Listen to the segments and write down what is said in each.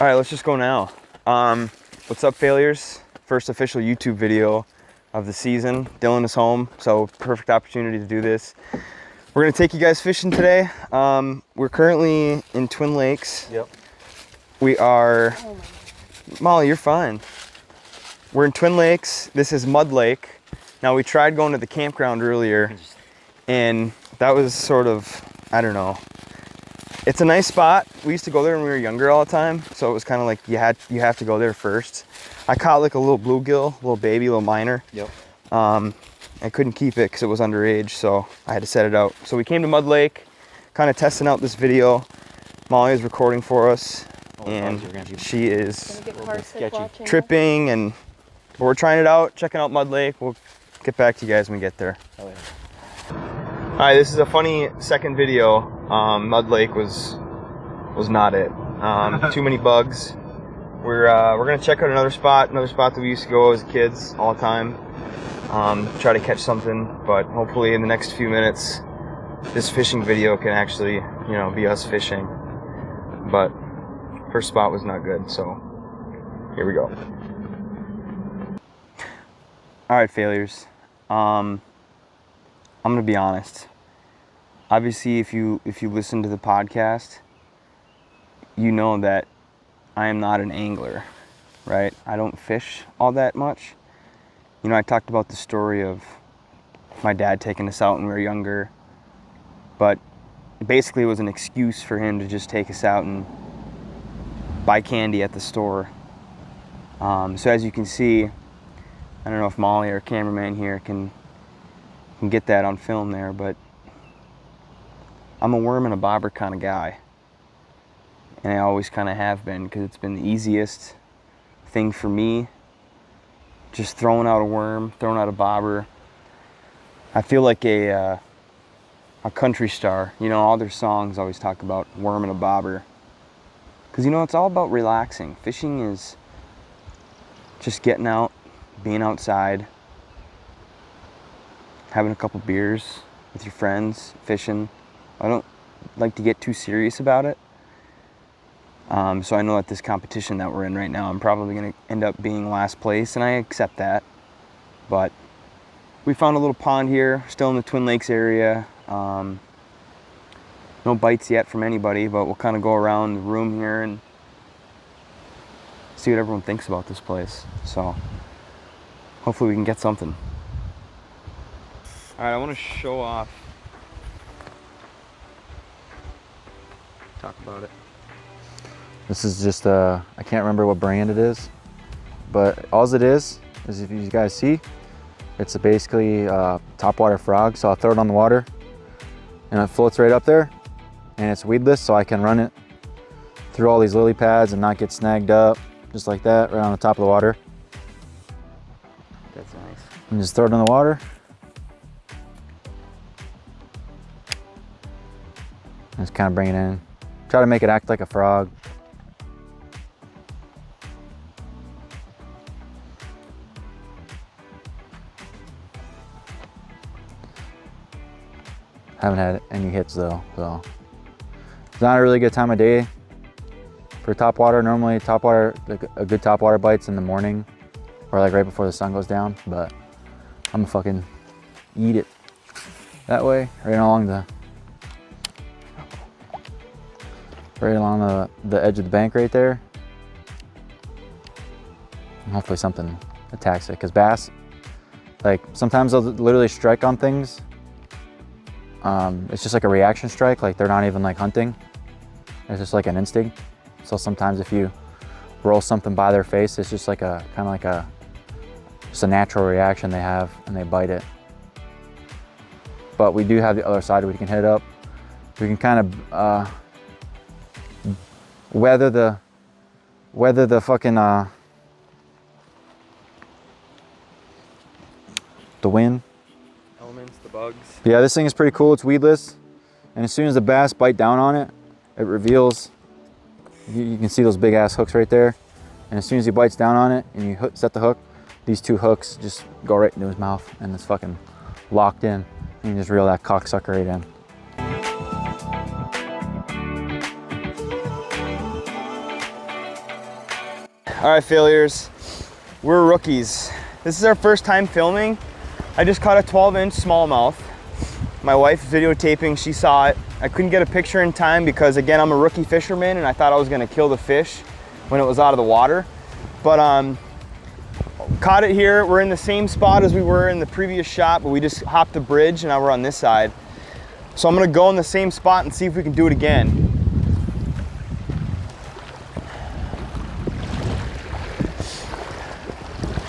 All right, let's just go now. What's up, failures? First official YouTube video of the season. Dylan is home, so perfect opportunity to do this. We're gonna take you guys fishing today. We're currently in Twin Lakes. Yep. We are, Molly, you're fine. We're in Twin Lakes. This is Mud Lake. Now we tried going to the campground earlier and that was sort of, I don't know. It's a nice spot. We used to go there when we were younger all the time. So it was kind of like you have to go there first. I caught like a little bluegill, little baby, little minor. Yep. I couldn't keep it because it was underage, so I had to set it out. So we came to Mud Lake, kind of testing out this video. Molly is recording for us, and she is tripping, and we're trying it out, checking out Mud Lake. We'll get back to you guys when we get there. Oh, yeah. All right, this is a funny second video. Mud Lake was not it. Too many bugs. We're gonna check out another spot that we used to go as kids all the time. Try to catch something, but hopefully in the next few minutes, this fishing video can actually, you know, be us fishing. But first spot was not good, so here we go. All right, failures. I'm gonna be honest. Obviously, if you listen to the podcast, you know that I am not an angler, right? I don't fish all that much. You know, I talked about the story of my dad taking us out when we were younger, but basically it was an excuse for him to just take us out and buy candy at the store. So as you can see, I don't know if Molly, our cameraman here, can get that on film there, but I'm a worm and a bobber kind of guy. And I always kind of have been, because it's been the easiest thing for me. Just throwing out a worm, throwing out a bobber. I feel like a country star. You know, all their songs always talk about worm and a bobber. Because, you know, it's all about relaxing. Fishing is just getting out, being outside, having a couple beers with your friends, fishing. I don't like to get too serious about it. So I know that this competition that we're in right now, I'm probably going to end up being last place, and I accept that. But we found a little pond here, still in the Twin Lakes area. No bites yet from anybody, but we'll kind of go around the room here and see what everyone thinks about this place. So hopefully we can get something. All right, I want to show off. Talk about it. This is just I can't remember what brand it is, but all it is if you guys see, it's basically topwater frog. So I'll throw it on the water and it floats right up there, and it's weedless, so I can run it through all these lily pads and not get snagged up, just like that, right on the top of the water. That's nice. And just throw it in the water. Just kind of bring it in. Try to make it act like a frog. Haven't had any hits though, so it's not a really good time of day for topwater. Normally topwater, like a good topwater bites in the morning or like right before the sun goes down, but I'm gonna fucking eat it that way, right along the edge of the bank right there. And hopefully something attacks it, because bass, like sometimes they'll literally strike on things. It's just like a reaction strike, like they're not even like hunting. It's just like an instinct. So sometimes if you roll something by their face, it's just like a kind of like just a natural reaction they have, and they bite it. But we do have the other side we can hit up. We can kind of weather the fucking the wind. Elements, the bugs. Yeah, this thing is pretty cool. It's weedless, and as soon as the bass bite down on it, it reveals. You can see those big ass hooks right there, and as soon as he bites down on it and you set the hook, these two hooks just go right into his mouth, and it's fucking locked in. And you just reel that cocksucker right in. All right, failures. We're rookies. This is our first time filming. I just caught a 12-inch smallmouth. My wife's videotaping, she saw it. I couldn't get a picture in time because, again, I'm a rookie fisherman and I thought I was gonna kill the fish when it was out of the water. But caught it here. We're in the same spot as we were in the previous shot, but we just hopped the bridge and now we're on this side. So I'm gonna go in the same spot and see if we can do it again.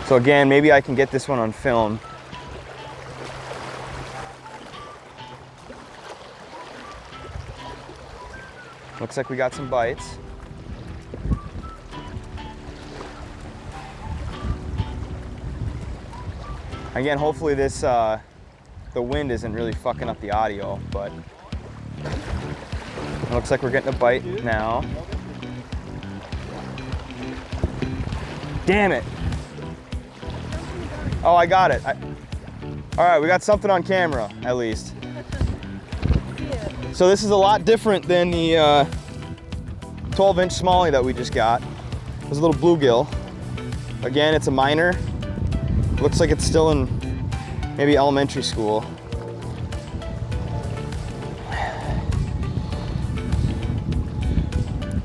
So again, maybe I can get this one on film. Looks like we got some bites. Again, hopefully this, the wind isn't really fucking up the audio, but it looks like we're getting a bite now. Damn it. Oh, I got it. All right, we got something on camera, at least. So this is a lot different than the 12-inch smallie that we just got. It was a little bluegill. Again, it's a minor. Looks like it's still in maybe elementary school.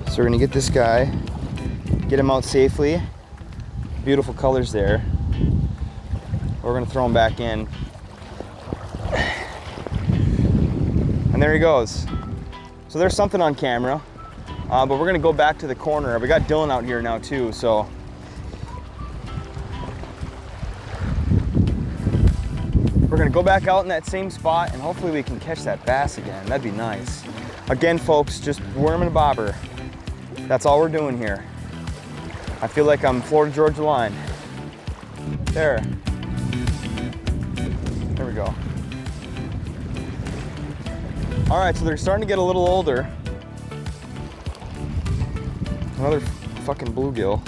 So we're gonna get this guy, get him out safely. Beautiful colors there. We're gonna throw him back in. And there he goes. So there's something on camera, but we're gonna go back to the corner. We got Dylan out here now too, so. We're gonna go back out in that same spot and hopefully we can catch that bass again. That'd be nice. Again, folks, just worm and a bobber. That's all we're doing here. I feel like I'm Florida Georgia line. There. There we go. All right, so they're starting to get a little older. Another fucking bluegill.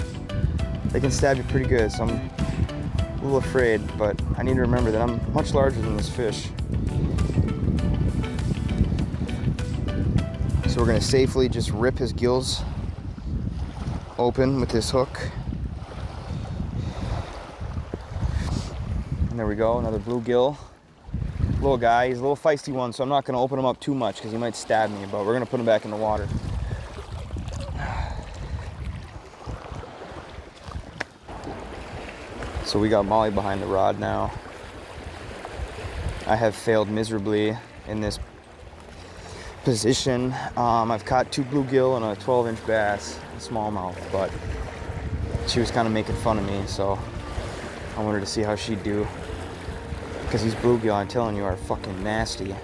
They can stab you pretty good, so I'm a little afraid, but I need to remember that I'm much larger than this fish. So we're gonna safely just rip his gills open with this hook. And there we go, another bluegill. Little guy, he's a little feisty one, so I'm not gonna open him up too much because he might stab me, but we're gonna put him back in the water. So we got Molly behind the rod now. I have failed miserably in this position. I've caught 2 bluegill and a 12-inch bass, a smallmouth, but she was kind of making fun of me, so I wanted to see how she'd do. Because these bluegill, I'm telling you, are fucking nasty.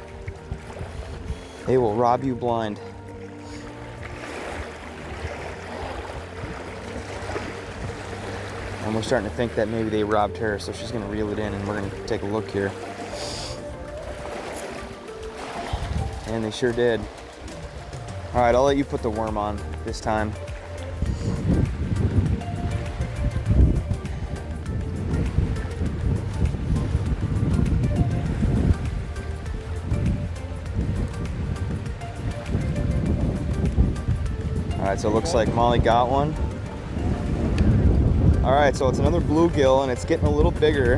They will rob you blind. And we're starting to think that maybe they robbed her, so she's gonna reel it in and we're gonna take a look here. And they sure did. All right, I'll let you put the worm on this time. All right, so it looks like Molly got one. All right, so it's another bluegill and it's getting a little bigger.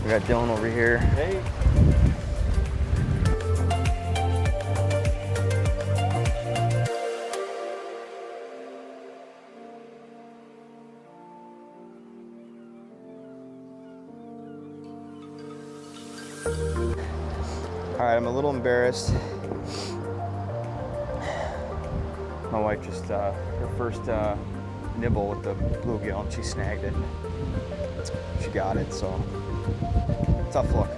We got Dylan over here. Hey. All right, I'm a little embarrassed. My wife just, her first nibble with the bluegill and she snagged it. She got it, so tough luck.